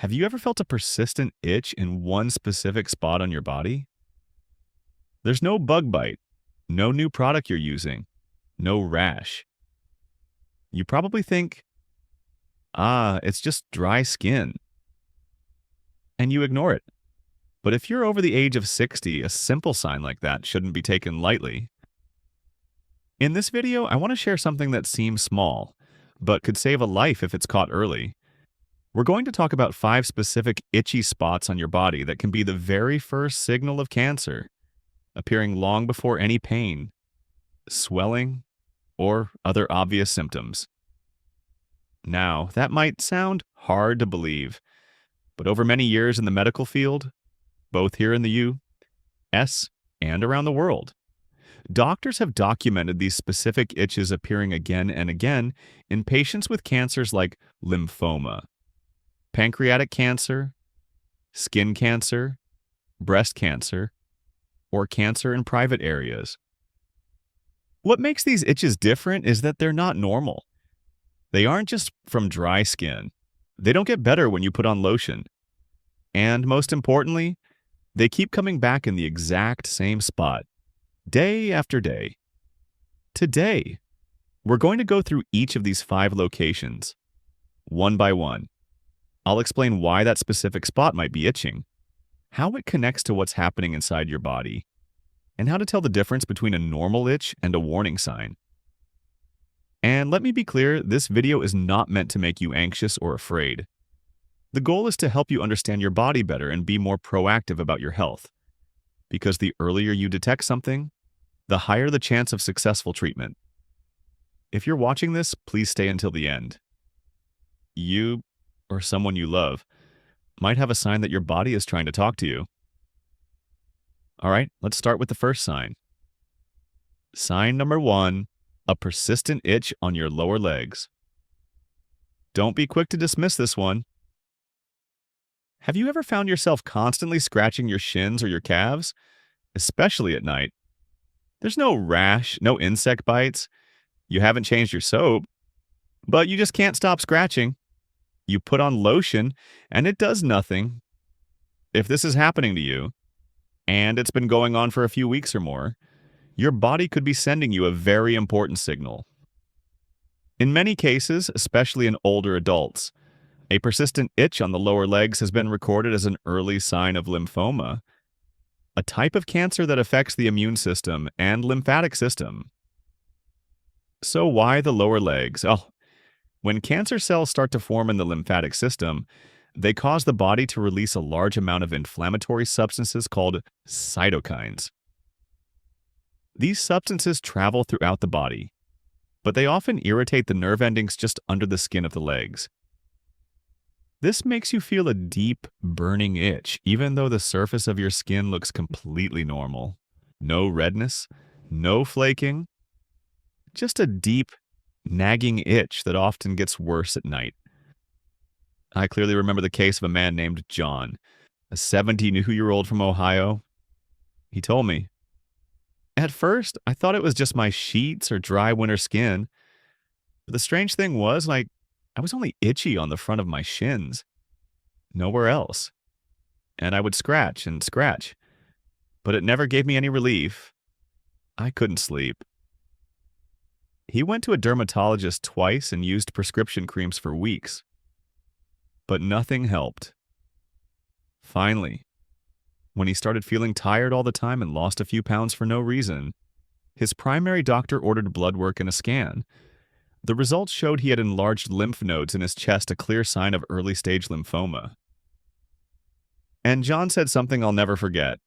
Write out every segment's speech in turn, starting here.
Have you ever felt a persistent itch in one specific spot on your body? There's no bug bite, no new product you're using, no rash. You probably think, it's just dry skin, and you ignore it. But if you're over the age of 60, a simple sign like that shouldn't be taken lightly. In this video, I want to share something that seems small, but could save a life if it's caught early. We're going to talk about 5 specific itchy spots on your body that can be the very first signal of cancer, appearing long before any pain, swelling, or other obvious symptoms. Now, that might sound hard to believe, but over many years in the medical field, both here in the U.S. and around the world, doctors have documented these specific itches appearing again and again in patients with cancers like lymphoma, pancreatic cancer, skin cancer, breast cancer, or cancer in private areas. What makes these itches different is that they're not normal. They aren't just from dry skin. They don't get better when you put on lotion. And most importantly, they keep coming back in the exact same spot, day after day. Today, we're going to go through each of these 5 locations, one by one. I'll explain why that specific spot might be itching, how it connects to what's happening inside your body, and how to tell the difference between a normal itch and a warning sign. And let me be clear, this video is not meant to make you anxious or afraid. The goal is to help you understand your body better and be more proactive about your health. Because the earlier you detect something, the higher the chance of successful treatment. If you're watching this, please stay until the end. You, or someone you love, might have a sign that your body is trying to talk to you. All right, let's start with the first sign. Sign number 1, a persistent itch on your lower legs. Don't be quick to dismiss this one. Have you ever found yourself constantly scratching your shins or your calves, especially at night? There's no rash, no insect bites. You haven't changed your soap, but you just can't stop scratching. You put on lotion, and it does nothing. If this is happening to you, and it's been going on for a few weeks or more, your body could be sending you a very important signal. In many cases, especially in older adults, a persistent itch on the lower legs has been recorded as an early sign of lymphoma, a type of cancer that affects the immune system and lymphatic system. So why the lower legs? When cancer cells start to form in the lymphatic system, they cause the body to release a large amount of inflammatory substances called cytokines. These substances travel throughout the body, but they often irritate the nerve endings just under the skin of the legs. This makes you feel a deep, burning itch, even though the surface of your skin looks completely normal. No redness, no flaking, just a deep, nagging itch that often gets worse at night. I clearly remember the case of a man named John, a 72-year-old from Ohio. He told me, "At first, I thought it was just my sheets or dry winter skin. But the strange thing was, I was only itchy on the front of my shins, nowhere else. And I would scratch and scratch, but it never gave me any relief. I couldn't sleep." He went to a dermatologist twice and used prescription creams for weeks, but nothing helped. Finally, when he started feeling tired all the time and lost a few pounds for no reason, his primary doctor ordered blood work and a scan. The results showed he had enlarged lymph nodes in his chest, a clear sign of early-stage lymphoma. And John said something I'll never forget.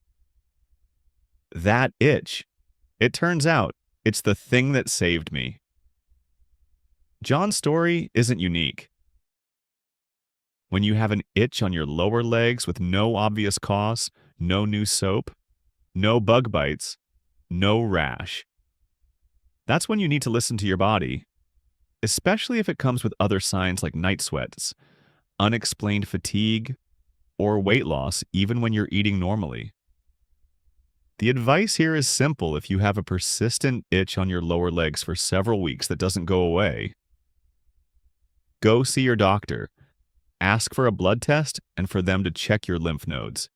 That itch, it turns out, it's the thing that saved me. John's story isn't unique. When you have an itch on your lower legs with no obvious cause, no new soap, no bug bites, no rash, that's when you need to listen to your body, especially if it comes with other signs like night sweats, unexplained fatigue, or weight loss even when you're eating normally. The advice here is simple if you have a persistent itch on your lower legs for several weeks that doesn't go away. Go see your doctor. ask for a blood test and for them to check your lymph nodes.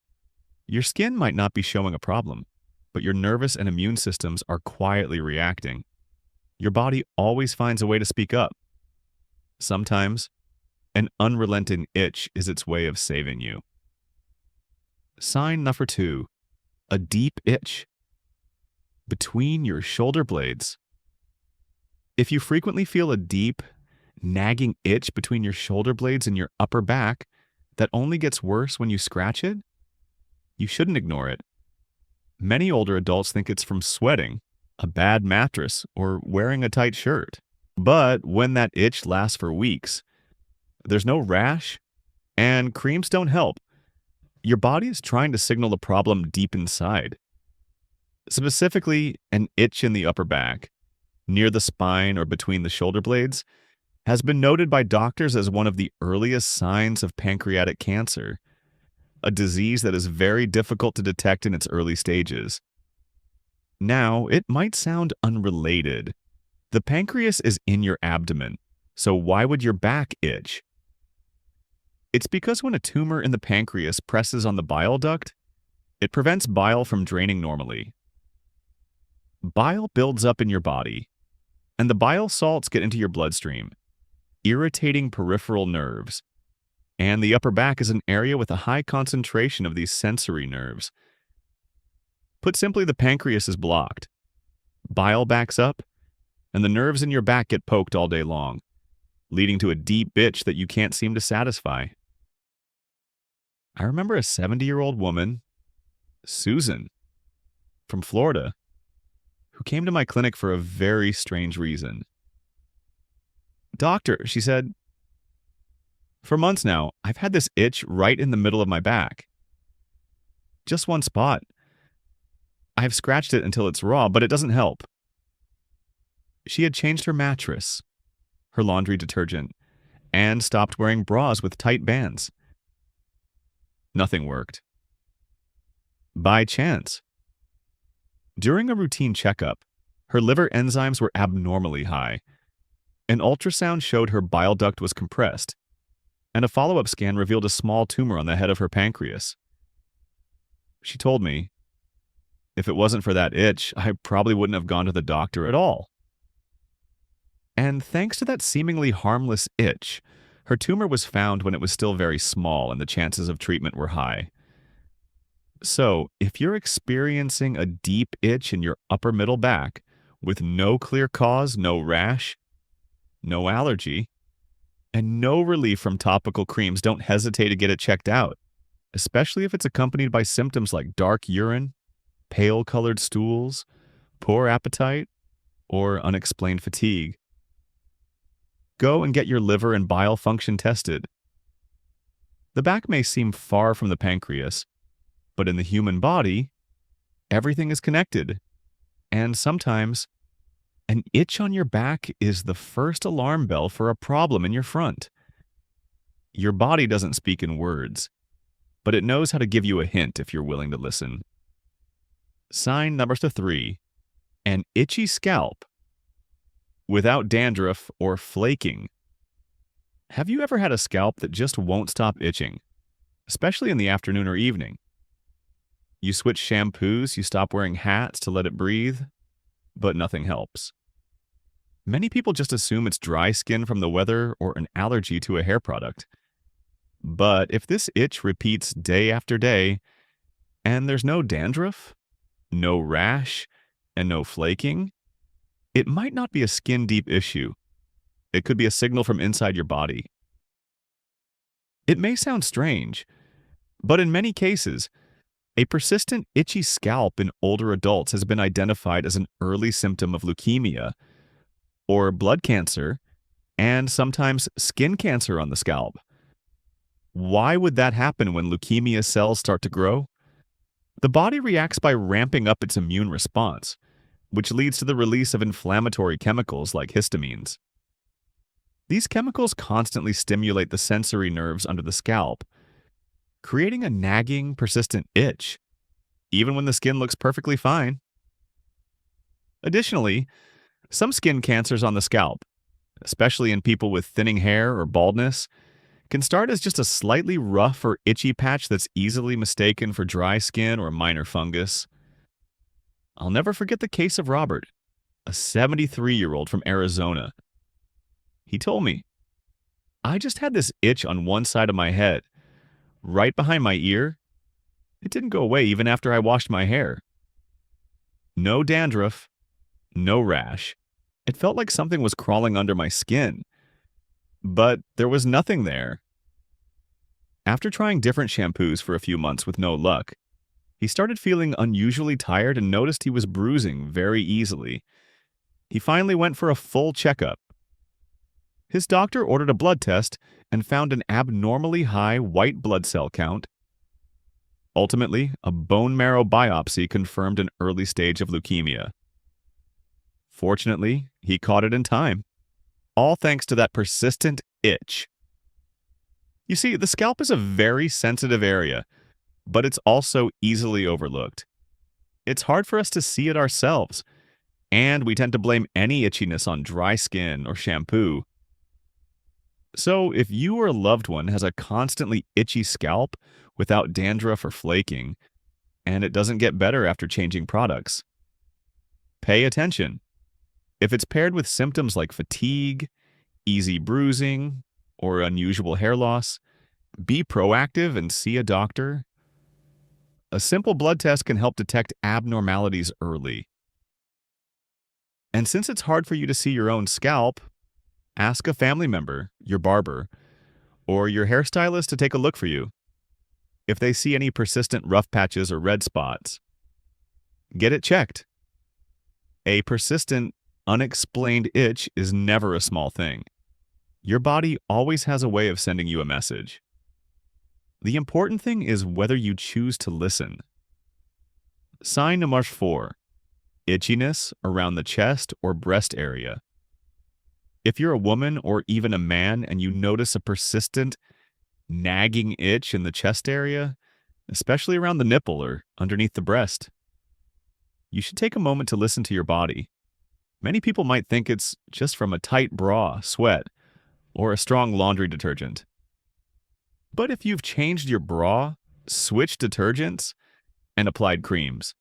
Your skin might not be showing a problem, but your nervous and immune systems are quietly reacting. Your body always finds a way to speak up. Sometimes, an unrelenting itch is its way of saving you. Sign number 2, a deep itch between your shoulder blades. If you frequently feel a deep, nagging itch between your shoulder blades and your upper back that only gets worse when you scratch it, you shouldn't ignore it. Many older adults think it's from sweating, a bad mattress, or wearing a tight shirt. But when that itch lasts for weeks, there's no rash, and creams don't help, your body is trying to signal the problem deep inside. Specifically, an itch in the upper back, near the spine or between the shoulder blades, has been noted by doctors as one of the earliest signs of pancreatic cancer, a disease that is very difficult to detect in its early stages. Now, it might sound unrelated. The pancreas is in your abdomen, so why would your back itch? It's because when a tumor in the pancreas presses on the bile duct, it prevents bile from draining normally. Bile builds up in your body, and the bile salts get into your bloodstream, irritating peripheral nerves. And the upper back is an area with a high concentration of these sensory nerves. Put simply, the pancreas is blocked. Bile backs up, and the nerves in your back get poked all day long, leading to a deep itch that you can't seem to satisfy. I remember a 70-year-old woman, Susan, from Florida, who came to my clinic for a very strange reason. "Doctor," she said, "for months now, I've had this itch right in the middle of my back. Just one spot. I've scratched it until it's raw, but it doesn't help." She had changed her mattress, her laundry detergent, and stopped wearing bras with tight bands. Nothing worked. By chance, during a routine checkup, her liver enzymes were abnormally high. An ultrasound showed her bile duct was compressed, and a follow-up scan revealed a small tumor on the head of her pancreas. She told me, if it wasn't for that itch, I probably wouldn't have gone to the doctor at all. And thanks to that seemingly harmless itch, her tumor was found when it was still very small and the chances of treatment were high. So, if you're experiencing a deep itch in your upper middle back with no clear cause, no rash, no allergy, and no relief from topical creams, don't hesitate to get it checked out, especially if it's accompanied by symptoms like dark urine, pale-colored stools, poor appetite, or unexplained fatigue. Go and get your liver and bile function tested. The back may seem far from the pancreas, but in the human body, everything is connected, and sometimes an itch on your back is the first alarm bell for a problem in your front. Your body doesn't speak in words, but it knows how to give you a hint if you're willing to listen. Sign number 3, an itchy scalp without dandruff or flaking. Have you ever had a scalp that just won't stop itching, especially in the afternoon or evening? You switch shampoos, you stop wearing hats to let it breathe, but nothing helps. Many people just assume it's dry skin from the weather or an allergy to a hair product. But if this itch repeats day after day, and there's no dandruff, no rash, and no flaking, it might not be a skin-deep issue. It could be a signal from inside your body. It may sound strange, but in many cases, a persistent itchy scalp in older adults has been identified as an early symptom of leukemia, or blood cancer, and sometimes skin cancer on the scalp. Why would that happen when leukemia cells start to grow? The body reacts by ramping up its immune response, which leads to the release of inflammatory chemicals like histamines. These chemicals constantly stimulate the sensory nerves under the scalp, creating a nagging, persistent itch, even when the skin looks perfectly fine. Additionally, some skin cancers on the scalp, especially in people with thinning hair or baldness, can start as just a slightly rough or itchy patch that's easily mistaken for dry skin or minor fungus. I'll never forget the case of Robert, a 73-year-old from Arizona. He told me, "I just had this itch on one side of my head, right behind my ear. It didn't go away even after I washed my hair. No dandruff, no rash. It felt like something was crawling under my skin, but there was nothing there." After trying different shampoos for a few months with no luck, he started feeling unusually tired and noticed he was bruising very easily. He finally went for a full checkup. His doctor ordered a blood test and found an abnormally high white blood cell count. Ultimately, a bone marrow biopsy confirmed an early stage of leukemia. Fortunately, he caught it in time, all thanks to that persistent itch. You see, the scalp is a very sensitive area, but it's also easily overlooked. It's hard for us to see it ourselves, and we tend to blame any itchiness on dry skin or shampoo. So, if you or a loved one has a constantly itchy scalp without dandruff or flaking, and it doesn't get better after changing products, pay attention. If it's paired with symptoms like fatigue, easy bruising, or unusual hair loss, be proactive and see a doctor. A simple blood test can help detect abnormalities early. And since it's hard for you to see your own scalp, ask a family member, your barber, or your hairstylist to take a look for you. If they see any persistent rough patches or red spots, get it checked. A persistent, unexplained itch is never a small thing. Your body always has a way of sending you a message. The important thing is whether you choose to listen. Sign number 4. Itchiness around the chest or breast area. If you're a woman or even a man and you notice a persistent, nagging itch in the chest area, especially around the nipple or underneath the breast, you should take a moment to listen to your body. Many people might think it's just from a tight bra, sweat, or a strong laundry detergent. But if you've changed your bra, switched detergents, and applied creams,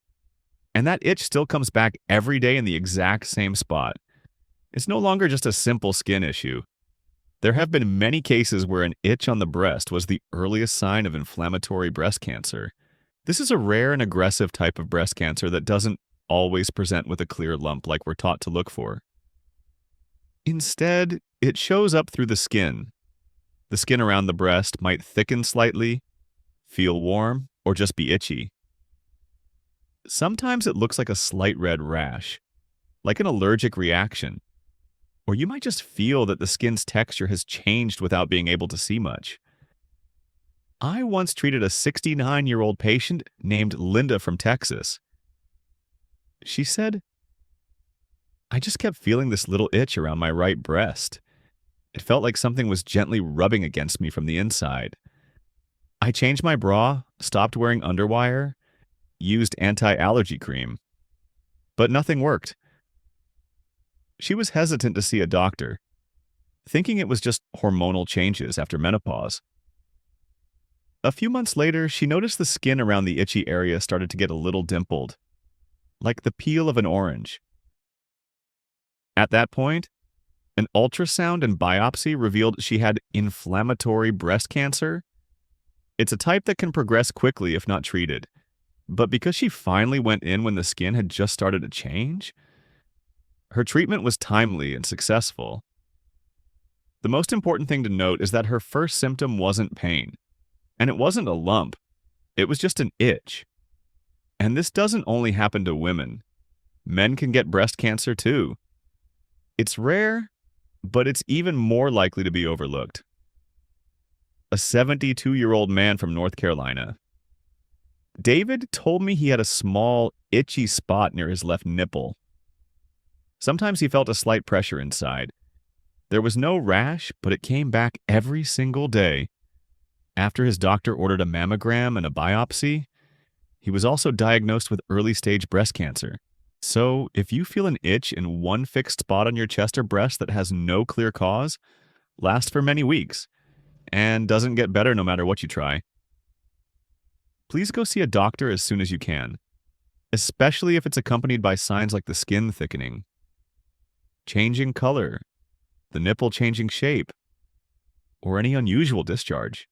and that itch still comes back every day in the exact same spot, it's no longer just a simple skin issue. There have been many cases where an itch on the breast was the earliest sign of inflammatory breast cancer. This is a rare and aggressive type of breast cancer that doesn't always present with a clear lump like we're taught to look for. Instead, it shows up through the skin. The skin around the breast might thicken slightly, feel warm, or just be itchy. Sometimes it looks like a slight red rash, like an allergic reaction, or you might just feel that the skin's texture has changed without being able to see much. I once treated a 69-year-old patient named Linda from Texas. She said, "I just kept feeling this little itch around my right breast. It felt like something was gently rubbing against me from the inside. I changed my bra, stopped wearing underwire, used anti-allergy cream, but nothing worked." She was hesitant to see a doctor, thinking it was just hormonal changes after menopause. A few months later, she noticed the skin around the itchy area started to get a little dimpled, like the peel of an orange. At that point, an ultrasound and biopsy revealed she had inflammatory breast cancer. It's a type that can progress quickly if not treated, but because she finally went in when the skin had just started to change, her treatment was timely and successful. The most important thing to note is that her first symptom wasn't pain, and it wasn't a lump. It was just an itch. And this doesn't only happen to women. Men can get breast cancer too. It's rare, but it's even more likely to be overlooked. A 72-year-old man from North Carolina. David told me he had a small, itchy spot near his left nipple. Sometimes he felt a slight pressure inside. There was no rash, but it came back every single day. After his doctor ordered a mammogram and a biopsy, he was also diagnosed with early-stage breast cancer. So, if you feel an itch in one fixed spot on your chest or breast that has no clear cause, lasts for many weeks, and doesn't get better no matter what you try. Please go see a doctor as soon as you can, especially if it's accompanied by signs like the skin thickening, changing color, the nipple changing shape, or any unusual discharge.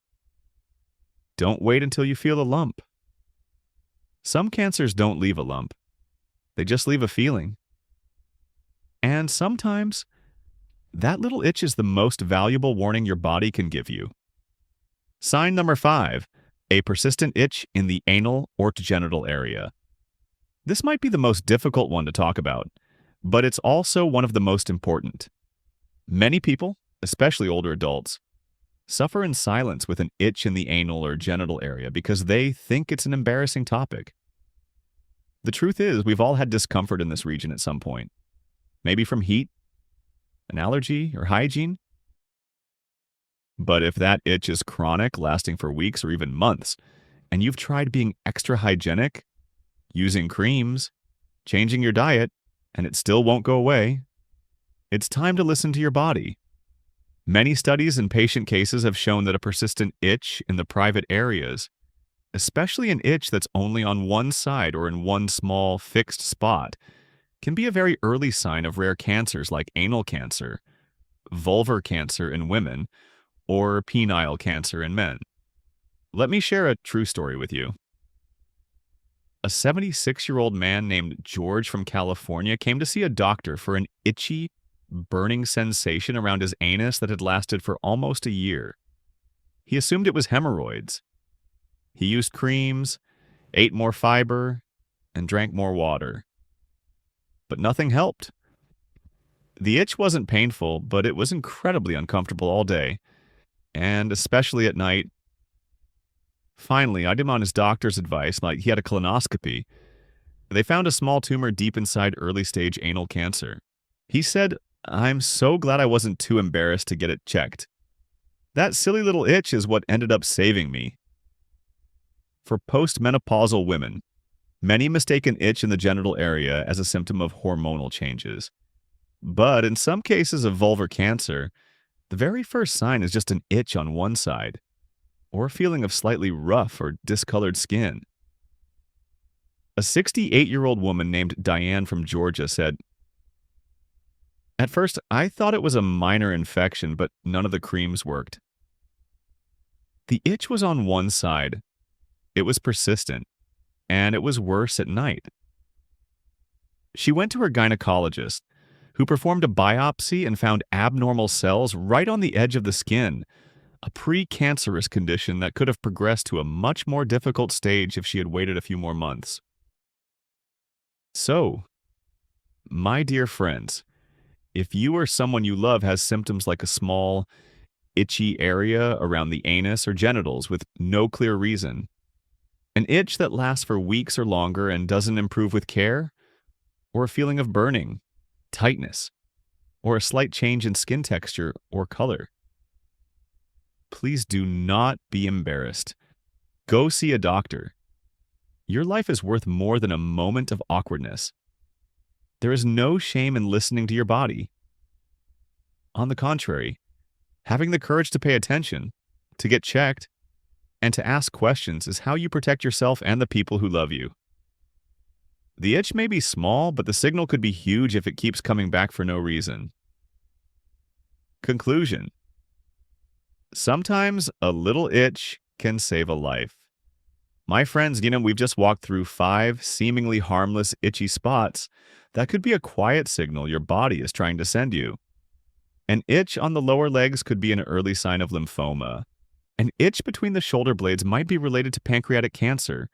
Don't wait until you feel a lump. Some cancers don't leave a lump. They just leave a feeling. And sometimes, that little itch is the most valuable warning your body can give you. Sign number 5, a persistent itch in the anal or genital area. This might be the most difficult one to talk about, but it's also one of the most important. Many people, especially older adults, suffer in silence with an itch in the anal or genital area because they think it's an embarrassing topic. The truth is, we've all had discomfort in this region at some point. Maybe from heat, an allergy, or hygiene. But if that itch is chronic, lasting for weeks or even months, and you've tried being extra hygienic, using creams, changing your diet, and it still won't go away, it's time to listen to your body. Many studies and patient cases have shown that a persistent itch in the private areas, especially an itch that's only on one side or in one small fixed spot, can be a very early sign of rare cancers like anal cancer, vulvar cancer in women, or penile cancer in men. Let me share a true story with you. A 76-year-old man named George from California came to see a doctor for an itchy, burning sensation around his anus that had lasted for almost a year. He assumed it was hemorrhoids. He used creams, ate more fiber, and drank more water. But nothing helped. The itch wasn't painful, but it was incredibly uncomfortable all day, and especially at night. Finally, I did him on his doctor's advice, like he had a colonoscopy. They found a small tumor deep inside early-stage anal cancer. He said, "I'm so glad I wasn't too embarrassed to get it checked. That silly little itch is what ended up saving me." For postmenopausal women, many mistake an itch in the genital area as a symptom of hormonal changes. But in some cases of vulvar cancer, the very first sign is just an itch on one side, or a feeling of slightly rough or discolored skin. A 68-year-old woman named Diane from Georgia said, "At first, I thought it was a minor infection, but none of the creams worked. The itch was on one side. It was persistent, and it was worse at night." She went to her gynecologist, who performed a biopsy and found abnormal cells right on the edge of the skin, a precancerous condition that could have progressed to a much more difficult stage if she had waited a few more months. So, my dear friends, if you or someone you love has symptoms like a small, itchy area around the anus or genitals with no clear reason, an itch that lasts for weeks or longer and doesn't improve with care, or a feeling of burning, tightness, or a slight change in skin texture or color, please do not be embarrassed. Go see a doctor. Your life is worth more than a moment of awkwardness. There is no shame in listening to your body. On the contrary, having the courage to pay attention, to get checked, and to ask questions is how you protect yourself and the people who love you. The itch may be small, but the signal could be huge if it keeps coming back for no reason. Conclusion. Sometimes a little itch can save a life. My friends, we've just walked through 5 seemingly harmless itchy spots that could be a quiet signal your body is trying to send you. An itch on the lower legs could be an early sign of lymphoma. An itch between the shoulder blades might be related to pancreatic cancer.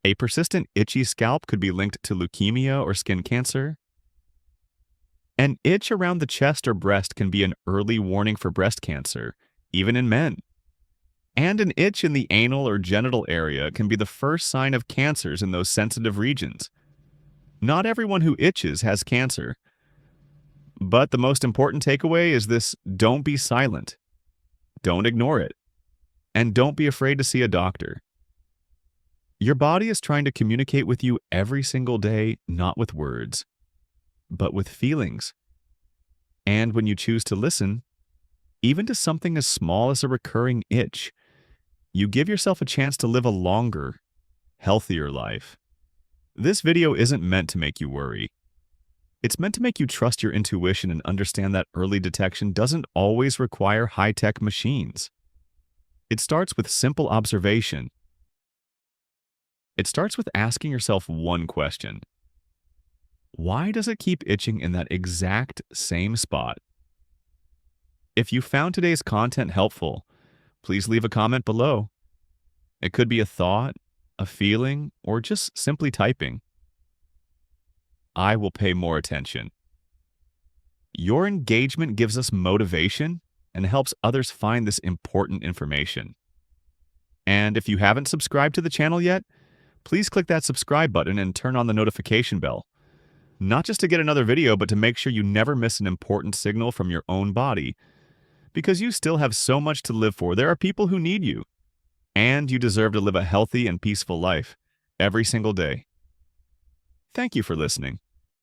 A persistent itchy scalp could be linked to leukemia or skin cancer. An itch around the chest or breast can be an early warning for breast cancer, even in men. And an itch in the anal or genital area can be the first sign of cancers in those sensitive regions. Not everyone who itches has cancer. But the most important takeaway is this: don't be silent. Don't ignore it. And don't be afraid to see a doctor. Your body is trying to communicate with you every single day, not with words, but with feelings. And when you choose to listen, even to something as small as a recurring itch, you give yourself a chance to live a longer, healthier life. This video isn't meant to make you worry. It's meant to make you trust your intuition and understand that early detection doesn't always require high-tech machines. It starts with simple observation. It starts with asking yourself one question. Why does it keep itching in that exact same spot? If you found today's content helpful, please leave a comment below. It could be a thought, a feeling, or just simply typing. I will pay more attention. Your engagement gives us motivation and helps others find this important information. And if you haven't subscribed to the channel yet, please click that subscribe button and turn on the notification bell. Not just to get another video, but to make sure you never miss an important signal from your own body. Because you still have so much to live for. There are people who need you. And you deserve to live a healthy and peaceful life every single day. Thank you for listening.